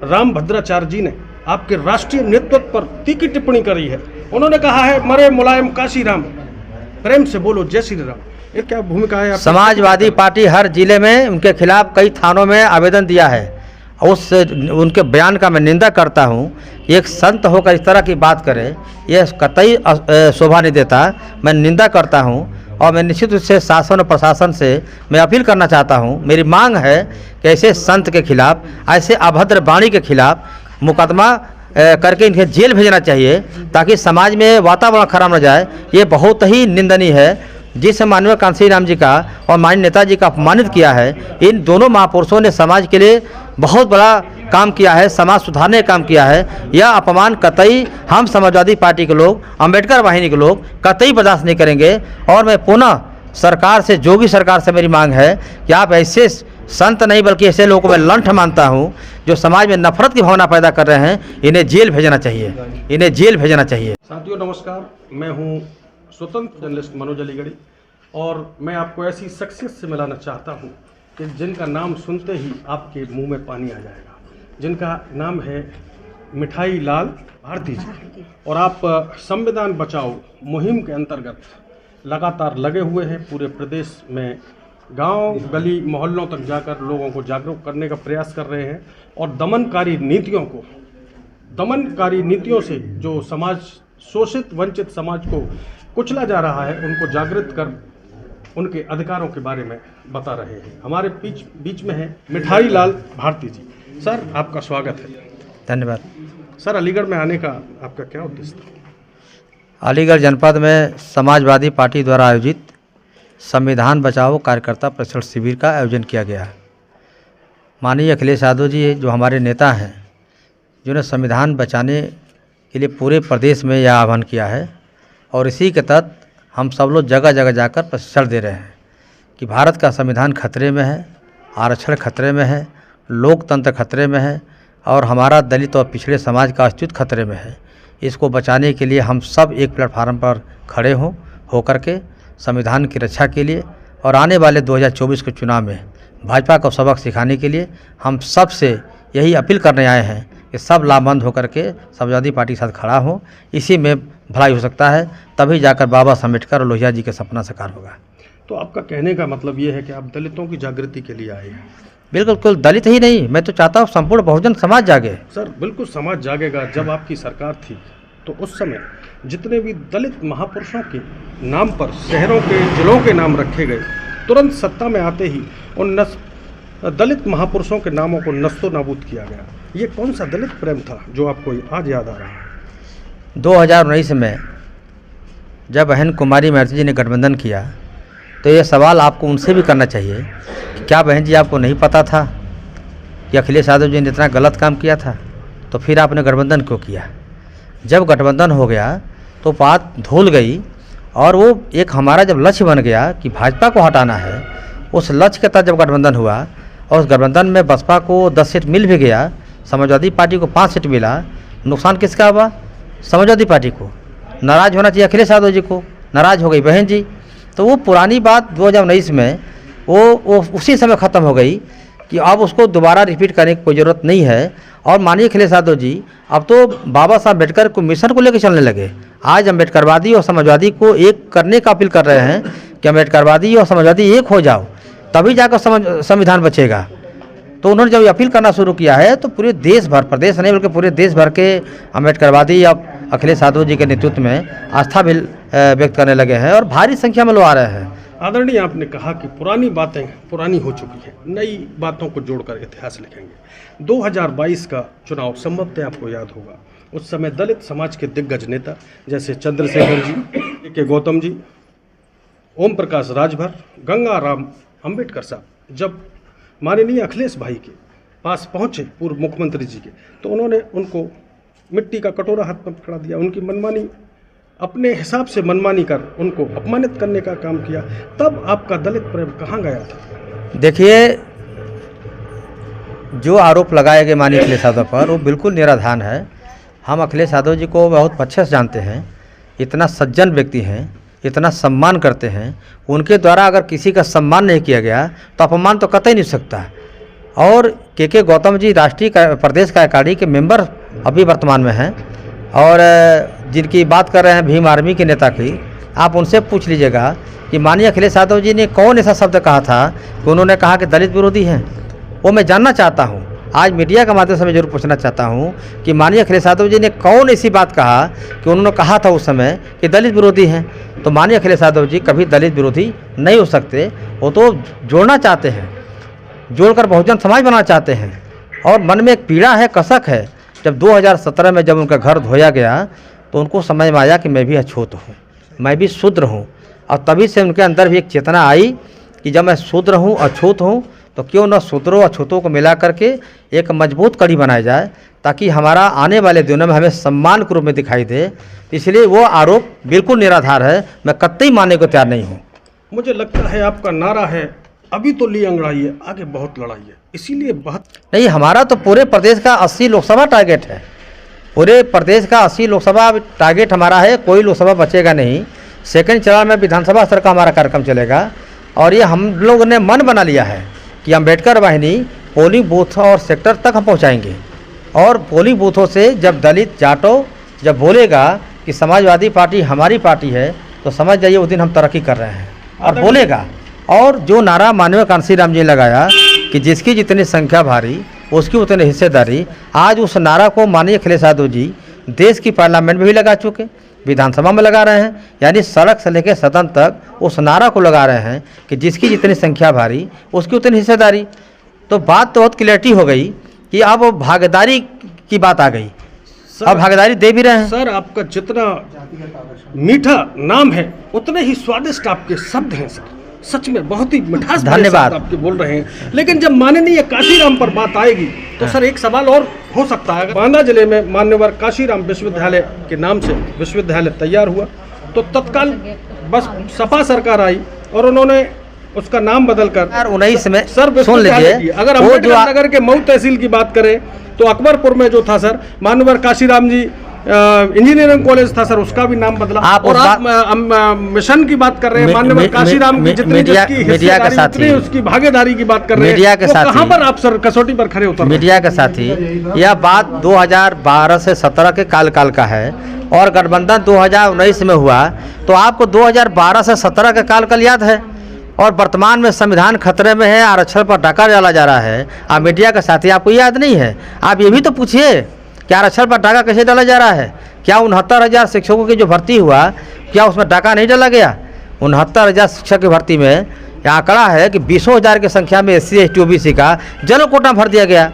रामभद्राचार्य जी ने आपके राष्ट्रीय नेतृत्व पर तीखी टिप्पणी करी है। उन्होंने कहा है, मरे मुलायम काशी राम, प्रेम से बोलो जय श्री राम। ये क्या भूमिका है? समाजवादी पार्टी हर जिले में उनके खिलाफ कई थानों में आवेदन दिया है। उस उनके बयान का मैं निंदा करता हूं। एक संत होकर इस तरह की बात करे, यह कतई शोभा नहीं देता। मैं निंदा करता हूं और मैं निश्चित रूप से शासन और प्रशासन से मैं अपील करना चाहता हूं। मेरी मांग है कि ऐसे संत के खिलाफ, ऐसे अभद्र वाणी के खिलाफ मुकदमा करके इन्हें जेल भेजना चाहिए, ताकि समाज में वातावरण खराब न जाए। ये बहुत ही निंदनीय है। जिस माननीय कांसी राम जी का और माननीय नेताजी का अपमानित किया है, इन दोनों महापुरुषों ने समाज के लिए बहुत बड़ा काम किया है, समाज सुधारने का काम किया है। यह अपमान कतई हम समाजवादी पार्टी के लोग, अंबेडकर वाहिनी के लोग कतई बर्दाश्त नहीं करेंगे। और मैं पुनः सरकार से, जो भी सरकार से मेरी मांग है कि आप ऐसे संत नहीं बल्कि ऐसे लोगों को मैं लंठ मानता हूं जो समाज में नफरत की भावना पैदा कर रहे हैं, इन्हें जेल भेजना चाहिए, इन्हें जेल भेजना चाहिए। साथियों नमस्कार, मैं हूं स्वतंत्र जर्नलिस्ट मनोज अलीगढ़ी और मैं आपको ऐसी शख्सियत से मिलाना चाहता हूं कि जिनका नाम सुनते ही आपके मुंह में पानी आ जाएगा, जिनका नाम है मिठाई लाल भारती जी। और आप संविधान बचाओ मुहिम के अंतर्गत लगातार लगे हुए हैं। पूरे प्रदेश में गांव गली मोहल्लों तक जाकर लोगों को जागरूक करने का प्रयास कर रहे हैं और दमनकारी नीतियों से जो समाज, शोषित वंचित समाज को कुचला जा रहा है, उनको जागृत कर उनके अधिकारों के बारे में बता रहे हैं। हमारे बीच में है मिठाई लाल भारती जी। सर, आपका स्वागत है। धन्यवाद। सर, अलीगढ़ में आने का आपका क्या उद्देश्य था? अलीगढ़ जनपद में समाजवादी पार्टी द्वारा आयोजित संविधान बचाओ कार्यकर्ता प्रशिक्षण शिविर का आयोजन किया गया है। माननीय अखिलेश यादव जी जो हमारे नेता हैं, जिन्होंने संविधान बचाने के लिए पूरे प्रदेश में यह आह्वान किया है, और इसी के तहत हम सब लोग जगह जगह जाकर प्रशिक्षण दे रहे हैं कि भारत का संविधान खतरे में है, आरक्षण खतरे में है, लोकतंत्र खतरे में है और हमारा दलित और पिछड़े समाज का अस्तित्व खतरे में है। इसको बचाने के लिए हम सब एक प्लेटफार्म पर खड़े होकर के संविधान की रक्षा के लिए और आने वाले 2024 के चुनाव में भाजपा को सबक सिखाने के लिए हम सब से यही अपील करने आए हैं कि सब लामबंद होकर के समाजवादी पार्टी के साथ खड़ा हो। इसी में भलाई हो सकता है, तभी जाकर बाबा साहब अम्बेडकर और लोहिया जी का सपना साकार होगा। तो आपका कहने का मतलब ये है कि आप दलितों की जागृति के लिए आए हैं? बिल्कुल, कुल दलित ही नहीं, मैं तो चाहता हूँ संपूर्ण बहुजन समाज जागे। सर, बिल्कुल समाज जागेगा। जब आपकी सरकार थी तो उस समय जितने भी दलित महापुरुषों के नाम पर शहरों के, जिलों के नाम रखे गए, तुरंत सत्ता में आते ही उन दलित महापुरुषों के नामों को नस्तो नाबूद किया गया। ये कौन सा दलित प्रेम था जो आपको आज याद आ रहा है? 2019 में जब बहन कुमारी महर्षि जी ने गठबंधन किया, तो ये सवाल आपको उनसे भी करना चाहिए कि क्या बहन जी आपको नहीं पता था कि अखिलेश यादव जी ने इतना गलत काम किया था, तो फिर आपने गठबंधन क्यों किया? जब गठबंधन हो गया तो बात धुल गई और वो एक हमारा जब लक्ष्य बन गया कि भाजपा को हटाना है, उस लक्ष्य के तहत जब गठबंधन हुआ और उस गठबंधन में बसपा को 10 सीट मिल भी गया, समाजवादी पार्टी को 5 सीट मिला, नुकसान किसका हुआ? समाजवादी पार्टी को। नाराज़ होना चाहिए अखिलेश यादव जी को, नाराज़ हो गई बहन जी। तो वो पुरानी बात 2019 में वो उसी समय ख़त्म हो गई कि अब उसको दोबारा रिपीट करने की कोई ज़रूरत नहीं है। और माननीय अखिलेश यादव जी अब तो बाबा साहब अम्बेडकर को मिशन को लेकर चलने लगे। आज अम्बेडकरवादी और समाजवादी को एक करने का अपील कर रहे हैं कि अम्बेडकरवादी और समाजवादी एक हो जाओ, तभी जाकर संविधान बचेगा। तो उन्होंने जब अपील करना शुरू किया है तो पूरे देश भर, प्रदेश नहीं बल्कि पूरे देश भर के अम्बेडकरवादी अब अखिलेश यादव जी के नेतृत्व में आस्था भी व्यक्त करने लगे हैं और भारी संख्या में लोग आ रहे हैं। आदरणीय, आपने कहा कि पुरानी बातें पुरानी हो चुकी हैं, नई बातों को जोड़कर इतिहास लिखेंगे। 2022 का चुनाव संभवतः आपको याद होगा। उस समय दलित समाज के दिग्गज नेता जैसे चंद्रशेखर जी, के गौतम जी, ओम प्रकाश राजभर, गंगा राम अम्बेडकर साहब जब माननीय अखिलेश भाई के पास पहुंचे, पूर्व मुख्यमंत्री जी के, तो उन्होंने उनको मिट्टी का कटोरा हाथ में पकड़ा दिया, उनकी मनमानी, अपने हिसाब से मनमानी कर उनको अपमानित करने का काम किया। तब आपका दलित प्रेम कहाँ गया था? देखिए, जो आरोप लगाए गए माननीय अखिलेश यादव पर वो बिल्कुल निराधार है। हम अखिलेश यादव जी को बहुत अच्छे से जानते हैं, इतना सज्जन व्यक्ति हैं, इतना सम्मान करते हैं। उनके द्वारा अगर किसी का सम्मान नहीं किया गया तो अपमान तो कतई नहीं हो सकता। और के गौतम जी राष्ट्रीय प्रदेश कार्यकारिणी के मेंबर अभी वर्तमान में हैं, और जिनकी बात कर रहे हैं भीम आर्मी के नेता की, आप उनसे पूछ लीजिएगा कि माननीय अखिलेश यादव जी ने कौन ऐसा शब्द कहा था कि उन्होंने कहा कि दलित विरोधी हैं। वो मैं जानना चाहता हूँ, आज मीडिया के माध्यम से मैं जरूर पूछना चाहता हूँ कि माननीय अखिलेश यादव जी ने कौन ऐसी बात कहा कि उन्होंने कहा था उस समय कि दलित विरोधी हैं। तो माननीय अखिलेश यादव जी कभी दलित विरोधी नहीं हो सकते। वो तो जोड़ना चाहते हैं, जोड़कर बहुजन समाज बनाना चाहते हैं, और मन में एक पीड़ा है, कसक है। जब 2017 में जब उनका घर धोया गया तो उनको समझ में आया कि मैं भी अछूत हूँ, मैं भी शूद्र हूँ, और तभी से उनके अंदर भी एक चेतना आई कि जब मैं शूद्र हूँ, अछूत हूँ, तो क्यों न शूद्रों अछूतों को मिला करके एक मजबूत कड़ी बनाया जाए, ताकि हमारा आने वाले दिनों में हमें सम्मान के रूप में दिखाई दे। इसलिए वो आरोप बिल्कुल निराधार है, मैं कतई मानने को तैयार नहीं हूँ। मुझे लगता है आपका नारा है अभी तो ली अंगड़ाई है, आगे बहुत लड़ाई है, इसीलिए बहुत नहीं, हमारा तो पूरे प्रदेश का 80 लोकसभा टारगेट है। पूरे प्रदेश का 80 लोकसभा टारगेट हमारा है, कोई लोकसभा बचेगा नहीं। सेकंड चरण में विधानसभा स्तर का हमारा कार्यक्रम चलेगा, और ये हम लोगों ने मन बना लिया है कि अम्बेडकर वाहिनी पोलिंग बूथ और सेक्टर तक हम पहुंचाएंगे। और पोलिंग बूथों से जब दलित जाटो जब बोलेगा कि समाजवादी पार्टी हमारी पार्टी है, तो समझ जाइए उस दिन हम तरक्की कर रहे हैं, और बोलेगा। और जो नारा माननीय कांशीराम जी ने लगाया कि जिसकी जितनी संख्या भारी उसकी उतनी हिस्सेदारी, आज उस नारा को माननीय अखिलेश यादव जी देश की पार्लियामेंट में भी लगा चुके, विधानसभा में लगा रहे हैं, यानी सड़क से लेकर सदन तक उस नारा को लगा रहे हैं कि जिसकी जितनी संख्या भारी उसकी उतनी हिस्सेदारी। तो बात तो बहुत क्लियरिटी हो गई कि अब भागीदारी की बात आ गई, अब भागीदारी दे भी रहे हैं। सर, आपका जितना मीठा नाम है उतने ही स्वादिष्ट आपके शब्द हैं सर, सच में बहुत ही मिठास धन्यवाद आपके बोल रहे हैं। लेकिन जब माननीय काशीराम पर बात आएगी तो सर एक सवाल और हो सकता है। बांदा जिले में मान्यवर काशीराम विश्वविद्यालय के नाम से विश्वविद्यालय तैयार हुआ, तो तत्काल बस सपा सरकार आई और उन्होंने उसका नाम बदलकर 19 में सर सुन लीजिए। अगर अम्बेडकर नगर के मऊ तहसील की बात करें तो अकबरपुर में जो था सर मान्यवर काशीराम जी इंजीनियरिंग कॉलेज था सर, उसका भी नाम बदला। और आप मिशन की बात कर रहे हैं, माननीय काशीराम की जितनी मीडिया के साथी उसकी भागीदारी की बात कर रहे हैं, मीडिया के साथी कहां पर आप सर कसौटी पर खड़े उतर? मीडिया के साथी, यह बात 2012 से 17 के काल का है, और गठबंधन 2019 में हुआ, तो आपको 2012 से 17 का काल याद है। और वर्तमान में संविधान खतरे में है, आरक्षण पर डाका डाला जा रहा है। आप मीडिया के साथी, आपको याद नहीं है? आप ये भी तो पूछिए कि आरक्षण पर डाका कैसे डाला जा रहा है? क्या 69,000 शिक्षकों की जो भर्ती हुआ, क्या उसमें डाका नहीं डाला गया? 69,000 शिक्षक की भर्ती में यह आंकड़ा है कि 20,000 की संख्या में SC ST OBC का जनरल कोटा भर दिया गया,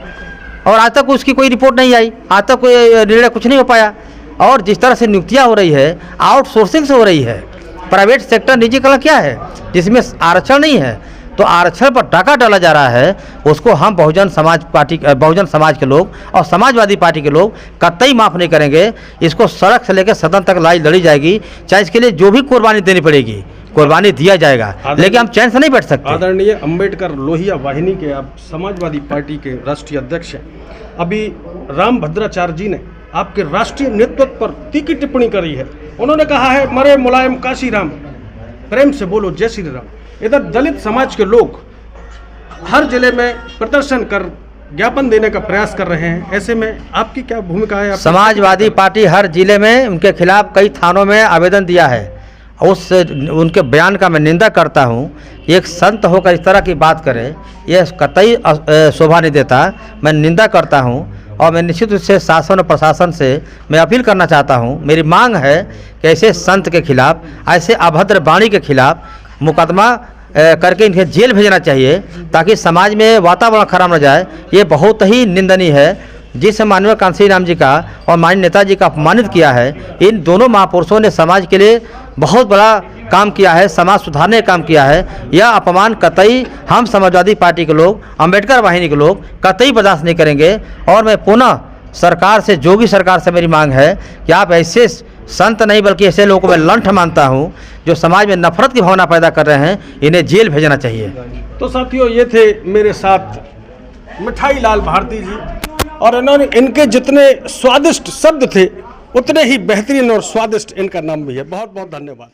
और आज तक उसकी कोई रिपोर्ट नहीं आई, आज तक कोई निर्णय कुछ नहीं हो पाया। और जिस तरह से नियुक्तियाँ हो रही है, आउटसोर्सिंग से हो रही है, प्राइवेट सेक्टर निजीकरण क्या है जिसमें आरक्षण नहीं है, तो आरक्षण पर डाका डाला जा रहा है। उसको हम बहुजन समाज के लोग और समाजवादी पार्टी के लोग कतई माफ़ नहीं करेंगे। इसको सड़क से लेकर सदन तक लड़ी जाएगी, चाहे इसके लिए जो भी कुर्बानी देनी पड़ेगी, कुर्बानी दिया जाएगा, लेकिन हम चैन से नहीं बैठ सकते। आदरणीय अम्बेडकर लोहिया वाहिनी के आप समाजवादी पार्टी के राष्ट्रीय अध्यक्ष हैं। अभी राम भद्राचार्य जी ने आपके राष्ट्रीय नेतृत्व पर तीखी टिप्पणी करी है। उन्होंने कहा है, मरे मुलायम काशीराम, प्रेम से बोलो जय श्री राम। इधर दलित समाज के लोग हर जिले में प्रदर्शन कर ज्ञापन देने का प्रयास कर रहे हैं, ऐसे में आपकी क्या भूमिका है? समाजवादी पार्टी हर जिले में उनके खिलाफ कई थानों में आवेदन दिया है। उनके बयान का मैं निंदा करता हूं। एक संत होकर इस तरह की बात करे, यह कतई शोभा नहीं देता। मैं निंदा करता हूं, और मैं निश्चित रूप से शासन और प्रशासन से मैं अपील करना चाहता हूं, मेरी मांग है कि ऐसे संत के खिलाफ, ऐसे अभद्र वाणी के खिलाफ मुकदमा करके इन्हें जेल भेजना चाहिए, ताकि समाज में वातावरण खराब न जाए। ये बहुत ही निंदनीय है। जिस माननीय कांशीराम जी का और माननीय नेताजी का अपमानित किया है, इन दोनों महापुरुषों ने समाज के लिए बहुत बड़ा काम किया है, समाज सुधारने का काम किया है। यह अपमान कतई हम समाजवादी पार्टी के लोग, अम्बेडकर वाहिनी के लोग कतई बर्दाश्त नहीं करेंगे। और मैं पुनः सरकार से, जोगी सरकार से मेरी मांग है कि आप ऐसे संत नहीं बल्कि ऐसे लोगों को मैं लंठ मानता हूं जो समाज में नफरत की भावना पैदा कर रहे हैं, इन्हें जेल भेजना चाहिए। तो साथियों, ये थे मेरे साथ मिठाई लाल भारती जी, और इन्होंने इनके जितने स्वादिष्ट शब्द थे उतने ही बेहतरीन और स्वादिष्ट इनका नाम भी है। बहुत बहुत धन्यवाद।